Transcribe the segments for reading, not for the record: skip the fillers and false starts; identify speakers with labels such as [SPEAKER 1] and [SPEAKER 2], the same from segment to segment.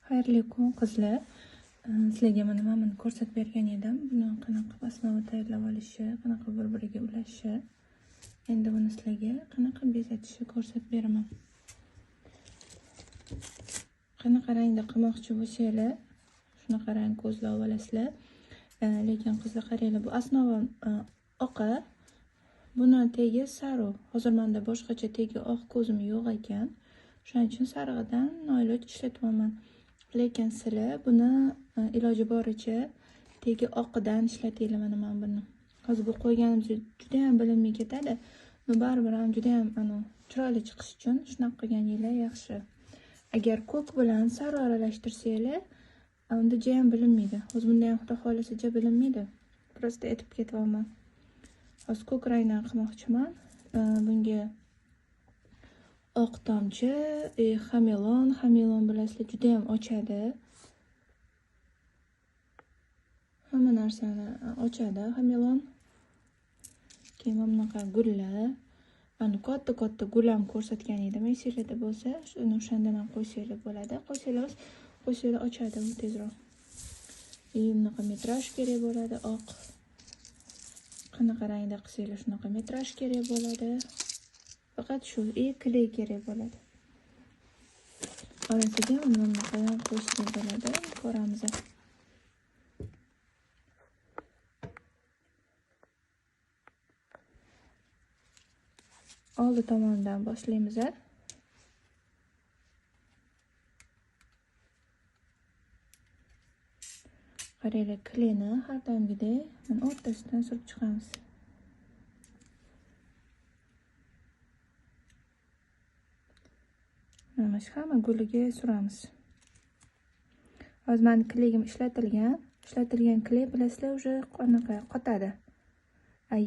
[SPEAKER 1] Xayrli kun qizlar. Sizlarga mana buni ko'rsatib bergan edim. Buni qanaqa osmoni tayyorlab olishi, qanaqa bir-biriga ulashi. Endi buni sizlarga qanaqa bezatishni ko'rsatib beraman. Qanaqa rangda qilmoqchi bo'lsanglar, shunaqa rang ko'zlab olasizlar. Lekin qizlar qaranglar, bu osmoni oqa. Buni tegi sariq. Hozir menda boshqacha tegi oq ko'zim yo'q ekan. Shuning uchun sarig'idan noiloj ishlatyapman. Lekin sizlar buni iloji boricha tegi oqidan ishlatinglar. Mana men buni hozir bu qo'yganimiz juda ham bilinmay ketadi. Baribir ham juda ham chiroyli chiqish uchun shunaqa qilganinglar yaxshi. Agar ko'k bilan sariq aralashtirsanglar, unda juda ham bilinmaydi. Hozir bunda ham xudo xolasa juda bilinmaydi. Prosta aytib ketyapman. Hozir ko'k rangdan qilmoqchiman. Bunga oq tomchi, xamelon bilasizlar, juda ham ochadi. Hamma narsani ochadi xamelon. Keyin bunaqa gullar. Katta gul ham ko'rsatgan edim. Esinglarda bo'lsa, shuni o'shandan ham qo'ysanglar bo'ladi. Qo'ysanglar ochadi u tezroq. Bunaqa metraj kerak bo'ladi, oq. Qanaqa rangda qilsanglar shunaqa metraj kerak bo'ladi. Faqat shu kley kerak bo'ladi. Orasiga bunaqa ham qo'yishga bo'ladi. Ko'ramiz. Oldi tomondan boshlaymiz. Qaranglar, kleyni har doimgidek mana o'rtasidan surib chiqamiz. Mana shu hamma guliga suramiz. Hozir men kleyim ishlatilgan kley bilasizlar, уже qanaqa qotadi.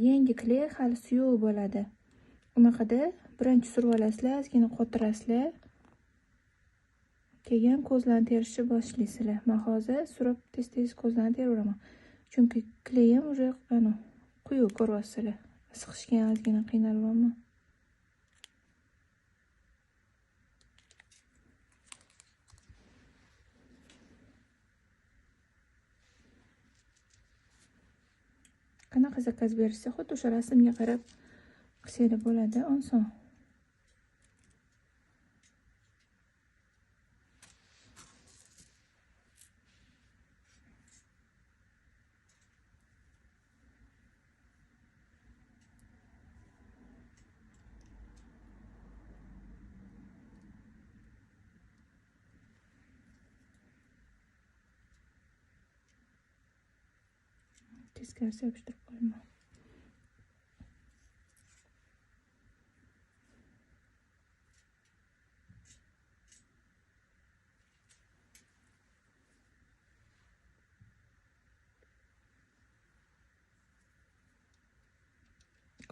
[SPEAKER 1] Yangi kley hali suyuq bo'ladi. Unaqada birinchi surib olasizlar, ozgina qotirasizlar. Keyin ko'zlarni terishni boshlaysizlar. Men hozir surib tez ko'zlarni teraveraman. Chunki kleyim уже quyuq ko'ryapsizlar. Siqishga ozgina qiynalyapman. Qanaqa zakaz berishsa, xuddi o'sha rasmga qarab qilsanglar bo'ladi, oson. Teskarisi yopishtirib qo'yaman.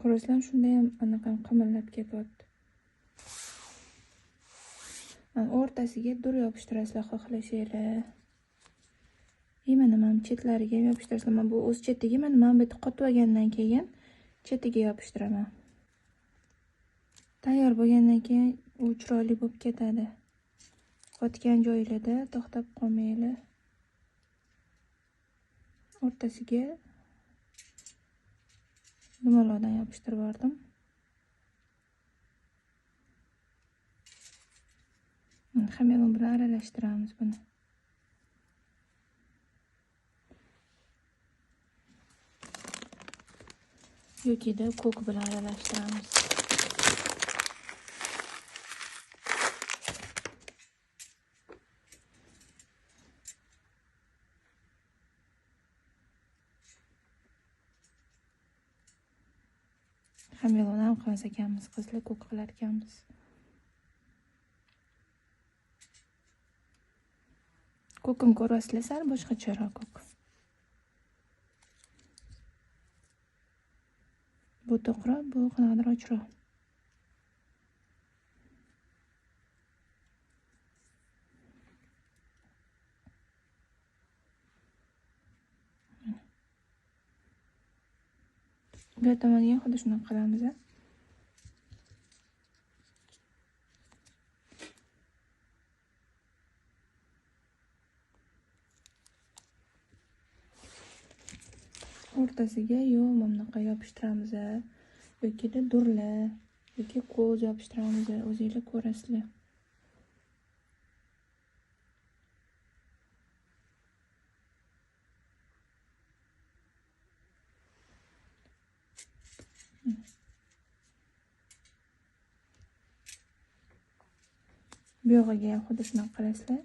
[SPEAKER 1] Ko'rasizlar, shunda ham anaqa qimirlab ketyapti. O'rtasiga dur yopishtirasizlar xohlasanglar. Mana men chetlariga ham yopishtirasizlar. Men bu o'z chetiga mana bu yerda qotib olgandan keyin chetiga yopishtiraman. Tayyor bo'lgandan keyin u chiroyli bo'lib ketadi. Qotgan joylarda to'xtab qolmanglar. O'rtasiga dumaloqdan yopishtirib yubordim. Xamelon bilan aralashtiramiz buni. Yokida ko'k bilan aralashtiramiz. Xamelon ham qilmas ekanmiz, qizlar ko'k qilar ekanmiz. Ko'kim ko'rasizlar, boshqacharoq ko'k. Bu to'qroq, bu qanaqadir ochroq. Bu tomonga xuddi shunaqa qilamiz. o'rtasiga yo mana bunaqa yopishtiramiz yokida durla yoki ko'z yopishtiramiz, o'zinglar ko'rasizlar. Bu yog'iga ham xuddi shunaqa qilasizlar.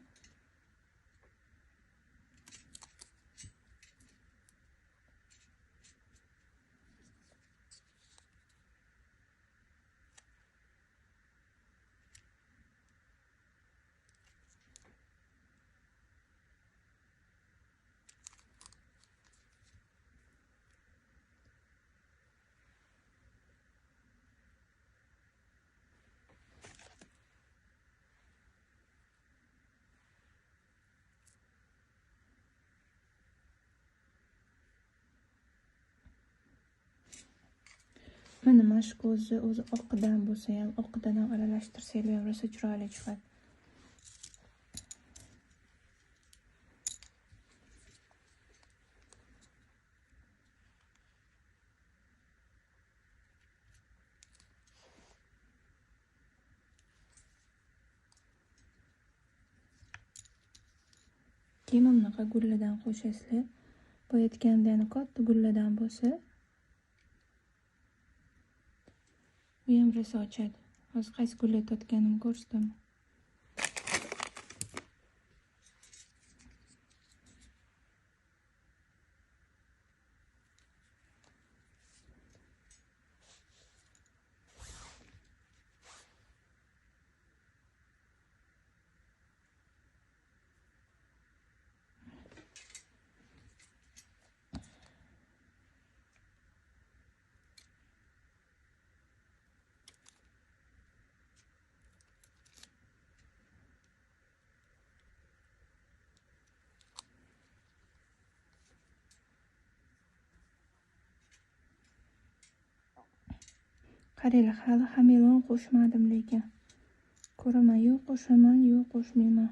[SPEAKER 1] Mana mashq ko'zi o'zi oqidan bo'lsa ham, oqidan ham aralashtirsanglar ham rosa chiroyli chiqadi. Keyin mana bunaqa gulladan qo'shasizlar. Bo'yatganda yana katta gulladan bo'lsa, bu ham rosa ochadi. Hozir qaysi gullar totganimni ko'rsataman. Qaranglar, hali hamilon qo'shmadim, lekin ko'raman, yo'q qo'shaman, yo'q qo'shmayman.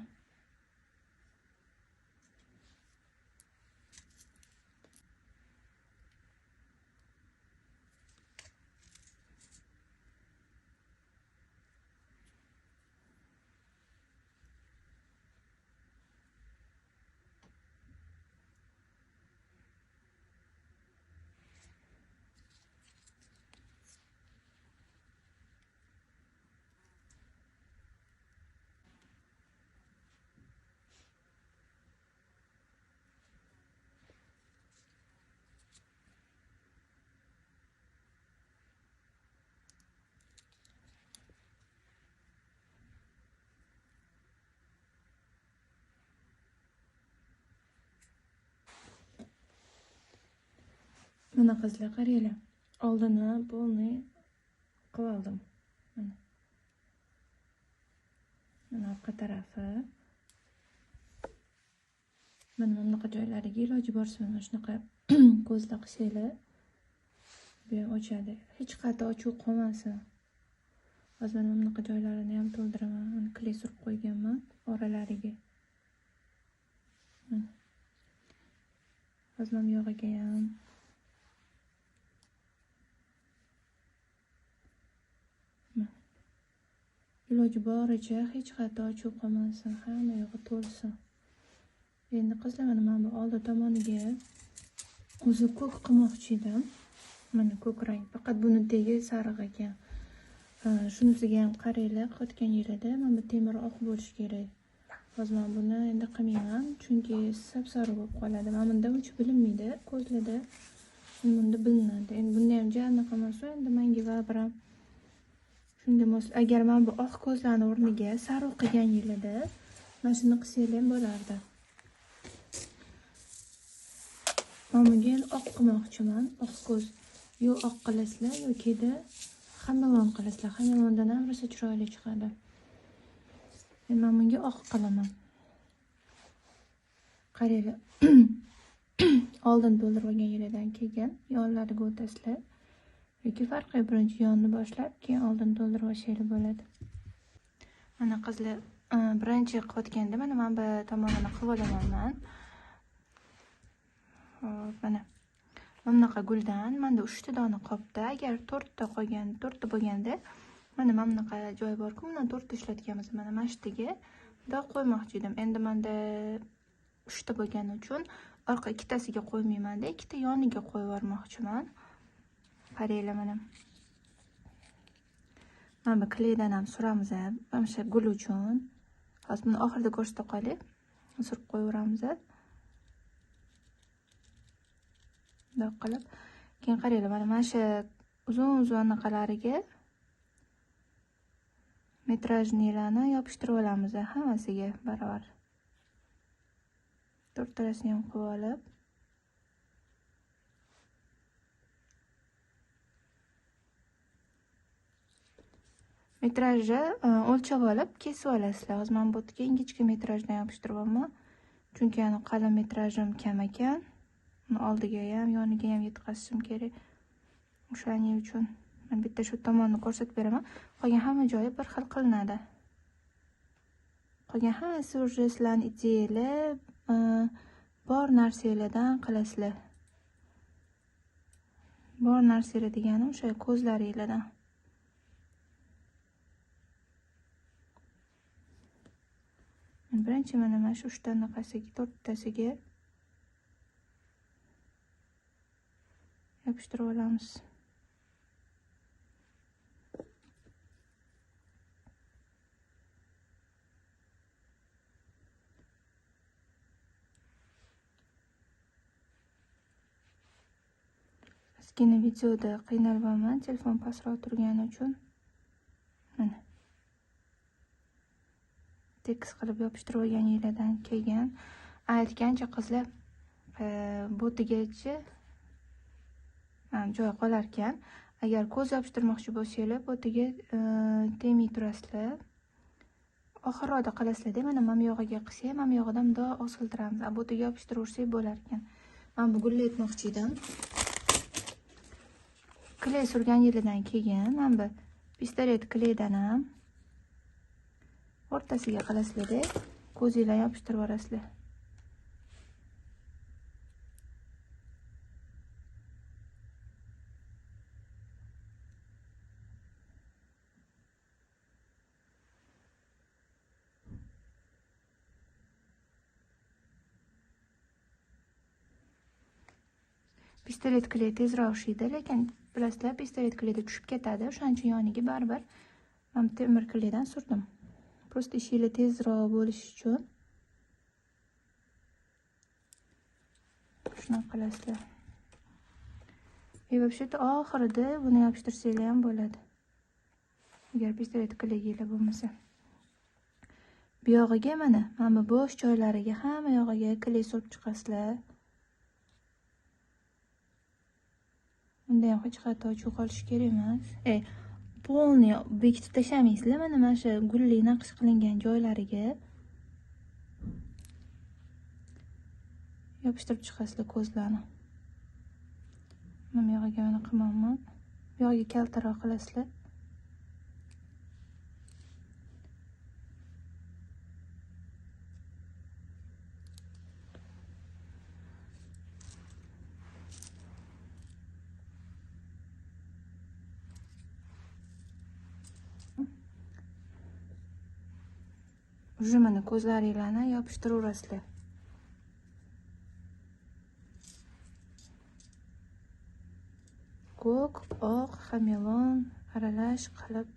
[SPEAKER 1] Mana qizlar, qaranglar. Oldini polni qilib oldim. Mana orqa tarafi. Mana bunaqa joylariga iloji borsa mana shunaqa ko'zlar qilsanglar, bu ham ochadi. Hech qayerda ochuv qolmasin. Hozir mana bunaqa joylarini ham to'ldiraman. Uni kley surib qo'yganman oralariga. Hozir mana yog'iga ham iloji boricha hech qayerda ochuv qolmasin, hamma yog'i to'lsin. Endi qizlar, mana bu oldi tomoniga o'zi ko'k qilmoqchi edim. Mana ko'k rang, faqat buni tegi sariq ekan. Shunisiga ham qaranglar, qotgan yerida mana bu temir oq bo'lishi kerak. Hozir men buni endi qilmayman, chunki sap-sariq bo'lib qoladi. Mana bunda uchi bilinmaydi, ko'zlarda bunda bilinadi. Endi bunda ham jarni qilmasa, endi menga baribir shunga mos. Agar men bu oq ko'zlarni o'rniga sariq qilgan yilida mana shuni qilsanglar ham bo'lardi. Men bunga oq qilmoqchiman, oq ko'z. Yo oq qilasizlar yokida hamilon qilasizlar. Hamilondan ham rosa chiroyli chiqadi. Men bunga oq qilaman. Qaranglar. Oldin to'ldirib olgan yeridan kelgan yonlariga o'tasizlar. Yoki farqi birinchi yonni boshlab, keyin oldin to'ldirib olsanglar bo'ladi. Mana qizlar, birinchi qotganda mana men bu tomonini qilib olaman. Hop, mana mana bunaqa guldan menda 3 ta dona qopda. Agar 4 ta bo'lganda mana bunaqa joy bor-ku, bundan 4 ta ishlatganmiz. Mana shu yerga bundoq qo'ymoqchi edim. Endi menda 3 ta bo'lgani uchun orqa ikkitasiga qo'ymayman-da, ikkita yoniga qo'yib yubormoqchiman. Qaranglar mana. Mana bu klaydan ham suramiz, mana shu gul uchun. Hozir buni oxirida ko'rsata qo'yaylik. Surib qo'yaveramiz. Bundoq qilib. Keyin qaranglar, mana shu uzun anaqalariga metrajnilarni yopishtirib olamiz hammasiga baravar. 4 tarafini ham qo'yib olib. Metrajni o'lchab olib kesib olasizlar. Hozir men bu yerga ingichka metrajdan yopishtiryapman. Chunki qalin metrajim kam ekan. Uni oldiga ham, yoniga ham yetkazishim kerak. O'shaning uchun men bitta shu tomonni ko'rsatib beraman. Qolgan hamma joyi bir xil qilinadi. Qolgan hammasi уже sizlarning ideyalar, bor narsalardan qilasizlar. Bor narsalar deganim o'sha ko'zlaringlardan. Birinchi mana shu 3 tanasiga, 4 tasiga yopishtirib olamiz. Ozgina videoda qiynalyapman, telefon pastroq turgani uchun. Mana tekis qilib yopishtirib olganinglardan keyin aytgancha qizlar botigacha joy qolar ekan. Agar ko'z yopishtirmoqchi bo'lsanglar, botiga tegmay turasizlar. Oxirroqda qilasizlar-da, mana bu yog'iga qilsak, mana bu yog'idan bundoq osiltiramiz. Botiga yopishtirursak bo'lar ekan. Men bu gulni aytmoqchi edim. Kley surgan yilidan keyin men bu pistolet kleydan ham o'rtasiga qilasizlar-da, ko'zinglar yopishtirib yuborasizlar. Pistolet kley tezroq ushiydi, lekin bilasizlar, pistolet kleyda tushib ketadi. O'shaning uchun yoniga baribir men temir kleydan surdim. Prosta ishinglar tezroq bo'lishi uchun shunaqa qilasizlar. Вообще-то oxirida buni yopishtirsanglar ham bo'ladi. Agar pistolet kleyginglar bo'lmasa. Bu yog'iga mana bu bo'sh joylariga hamma yog'iga kley surib chiqasizlar. Unda ham hech qanday ochiq qolishi kerak emas. Polni bekitib tashlamaysizlar. Mana shu gulli naqsh qilingan joylariga yopishtirib chiqasizlar ko'zlarni. Mana bu yog'iga mana qilmoqman. Bu yog'iga kaltaroq qilasizlar. Уже mana ko'zlaringlarni yopishtiraverasizlar. Ko'k, oq, xamelon aralash qilib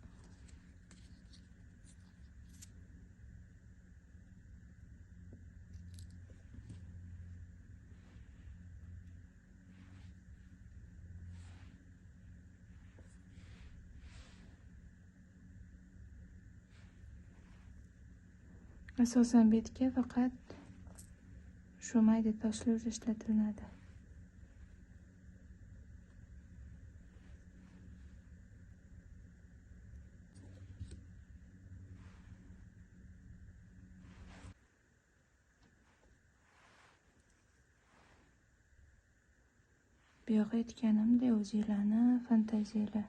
[SPEAKER 1] asosan betga faqat shu mayda toshlar ishlatiladi. Bu yoqqa aytganimdek, o'zinglarni fantaziyalar.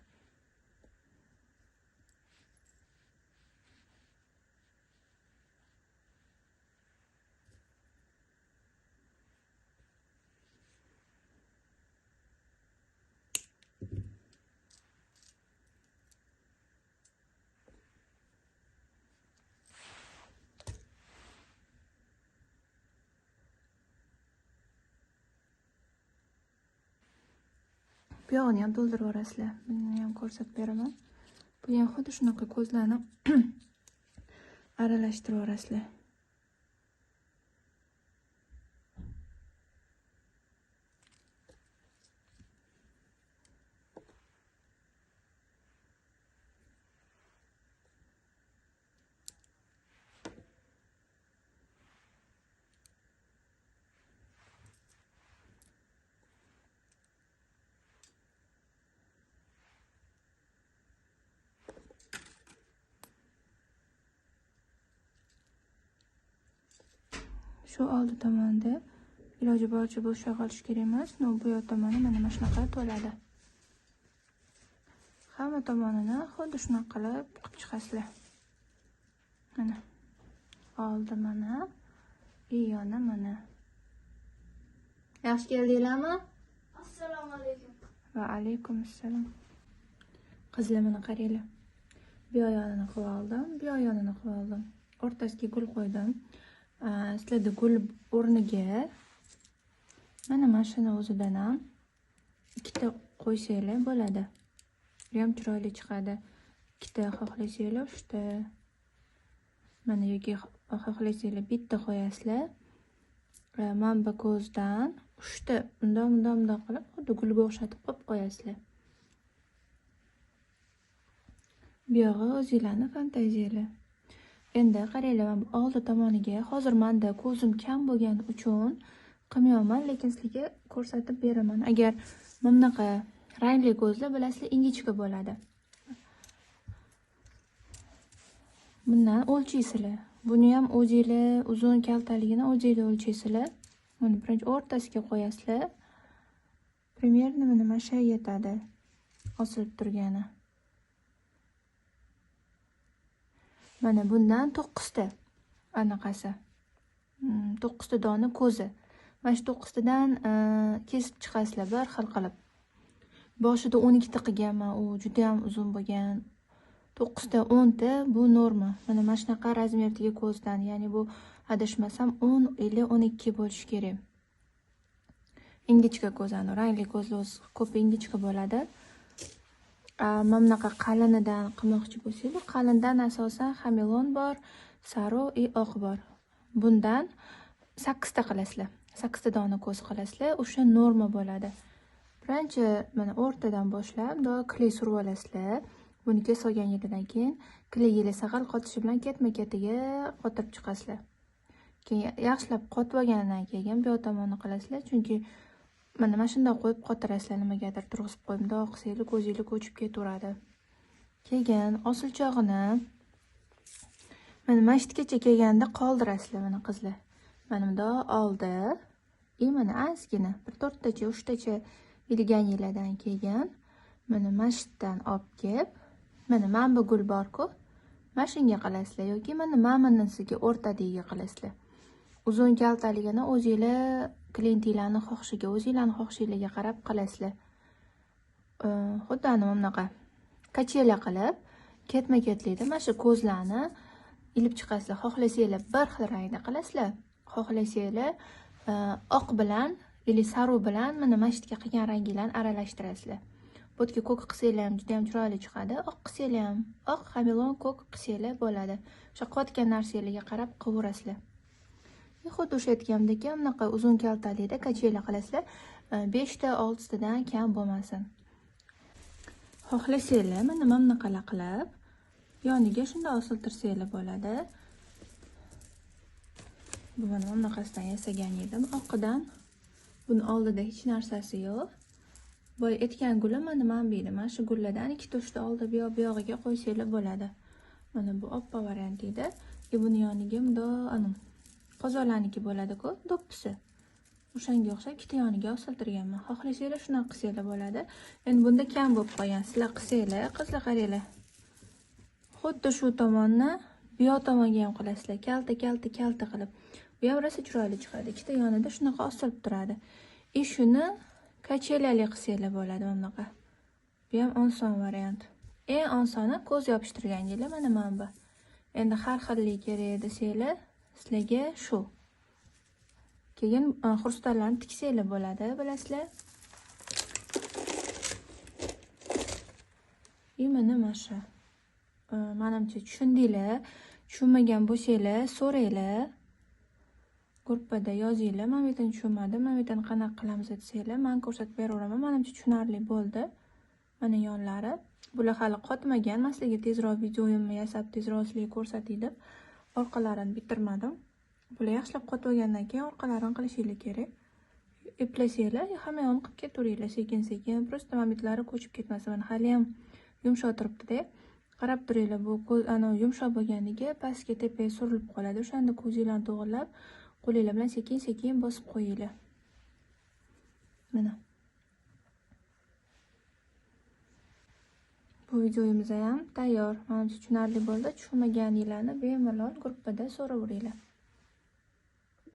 [SPEAKER 1] Bu yog'ini ham to'ldirib yuborasizlar. Buni ham ko'rsatib beraman. Bu ham xuddi shunaqa ko'zlarni aralashtirib yuborasizlar. Shu oldi tomonda iloji boricha bo'shab qolish kerak emas. Bu yoq tomoni mana shunaqa to'ladi. Hamma tomonini xuddi shunaqa qilib chiqasizlar. Mana. Oldi mana, yoni mana. Yaxshi keldinglarmi?
[SPEAKER 2] Assalomu alaykum.
[SPEAKER 1] Va alaykum assalom. Qizlar mana qaranglar. Bu yonini qilib oldim, bu yonini qilib oldim. O'rtasiga gul qo'ydim. Sizlarda gul o'rniga mana shuni o'zidan ham ikkita qo'ysanglar bo'ladi. Bu ham chiroyli chiqadi. Ikkita xohlasanglar uchta. Mana yoki xohlasanglar bitta qo'yasizlar. Manba ko'zdan uchta bundoq qilib xuddi gulga o'xshatib qo'yib qo'yasizlar. Bu yog'i o'zingizlarning fantaziyanglar. Endi qaranglar, men oldi tomoniga hozir menda ko'zim kam bo'lgani uchun qilmayman, lekin sizlarga ko'rsatib beraman. Agar bunaqa rangli ko'zlar bilasizlar, ingichka bo'ladi. Bundan o'lchaysizlar. Buni ham o'zingizlar uzun kaltaligini o'zingizlar o'lchaysizlar. Buni birinchi o'rtasiga qo'yasizlar. Примерно mana shu yetadi. Osilib turgani. Mana bundan 9 ta anaqasi. 9 ta dona ko'zi. Mana shu 9 tadan kesib chiqasizlar bir xil qilib. Boshida 12 ta qilganman, u juda ham uzun bo'lgan. 9 ta 10 ta bu norma. Mana shunaqa razmerdagi ko'zdan, ya'ni bu adashmasam 10 или 12 bo'lishi kerak. Ingichka ko'zani, rangli ko'zlar ko'p ingichka bo'ladi. Mana bunaqa qalinidan qilmoqchi bo'lsangiz, qalindan asosan xamelon bor, saro va oq bor. Bundan 8 ta qilasizlar. 8 ta dona ko'z qilasizlar, o'sha norma bo'ladi. Birinchi mana o'rtadan boshlab kley surib olasizlar. Buni kes olgan yeridan keyin kleyga sag'al qotishi bilan ketma-ketiga qotirib chiqasizlar. Keyin yaxshilab qotib olgandan keyin bu tomonni qilasizlar, chunki mana shunday qo'yib qotirasizlar, nimagadir turg'izib qo'yib, bundoq qilsanglar ko'zingiz ko'chib ketaveradi. Keyin osilchog'ini mana mashtgacha kelganda qoldirasizlar, mana qizlar. Mana bundoq oldi. Mana ozgina bir 4 tacha, 3 tacha ilgan yillardan keyin mana mashtdan olib kelib, mana manba gul bor-ku, mana shunga qilasizlar yoki mana maminisiga o'rtadiga qilasizlar. Uzun kaltaligini o'zingizlar klientinglarning xohishiga, o'zingizlarning xohishingizga qarab qilasizlar. Xuddi ana bunaqa kachela qilib, ketma-ketlikda mana shu ko'zlarni ilib chiqasizlar. Xohlasanglar bir xil rangda qilasizlar. Xohlasanglar oq bilan ili saru bilan mana mashtga qilgan ranginglarni aralashtirasizlar. Bo'tga ko'k qilsanglar ham juda ham chiroyli chiqadi. Oq qilsanglar ham, oq xamelon ko'k qilsanglar bo'ladi. O'sha qotgan narsalarga qarab qilaverasizlar. Xuddi o'sha aytganimdek, bunaqa uzun kaltalikda kachela qilasizlar. 5 ta 6 tadan kam bo'lmasin. Xohlasanglar mana bunaqa qilib yoniga shunday osiltirsanglar bo'ladi. Bu mana bunaqasidan yasagan edim. Oqidan buni oldida hech narsasi yo'q. Boy etgan gulim mana manbiydi. Mana shu gullardan 2 to'shta oldi bu yog'iga qo'ysanglar bo'ladi. Mana bu oppa variant edi. Buni yoniga bundoq qozonlarniki bo'ladi-ku, do'ppisi. O'shanga o'xshab ikkita yoniga osiltirganman. Xohlasanglar shunaqa qilsanglar bo'ladi. Endi bunda kam bo'lib qolgan. Sizlar qilsanglar, qizlar qaranglar. Xuddi shu tomonni bu yoq tomonga ham qilasizlar. Kalta qilib. Bu ham rosa chiroyli chiqadi. Ikkita yonida shunaqa osilib turadi. Shuni kachelali qilsanglar bo'ladi bunaqa. Bu ham oson variant. Eng osoni ko'z yopishtirganingiz mana manba. Endi har xillik kerak desanglar, sizlarga shu. Keyin xrustallarni tiksanglar bo'ladi, bilasizlar. Nima shu? Menimcha tushundinglar. Tushunmagan bo'lsanglar, so'ranglar. Gruppada yozinglar. Men bu yerdan tushunmadim. Men bu yerdan qanaqa qilamiz desanglar, men ko'rsatib beraveraman. Menimcha tushunarli bo'ldi. Mana yonlari. Bular hali qotmagan. Men sizlarga tezroq videoyimni yasab, tezroq sizlarga ko'rsatay deb orqalarini bitirmadim. Bular yaxshilab qotib olgandan keyin orqalarini qilishingiz kerak. Eplasanglar, hamma yoqni qilib ketaveringlar sekin-sekin. Просто mamitlari ko'chib ketmasin. Mana hali ham yumshoq turibdi-da. Qarab turinglar, bu ko'z yumshoq bo'lganiga pastga tepaga surilib qoladi. O'shanda ko'zinglarni to'g'rilab, qo'linglar bilan sekin-sekin bosib qo'yinglar. Mana. Bu videomiz ham tayyor. Menimcha tushunarli bo'ldi. Tushunmaganinglarni bemalol gruppada so'raveringlar.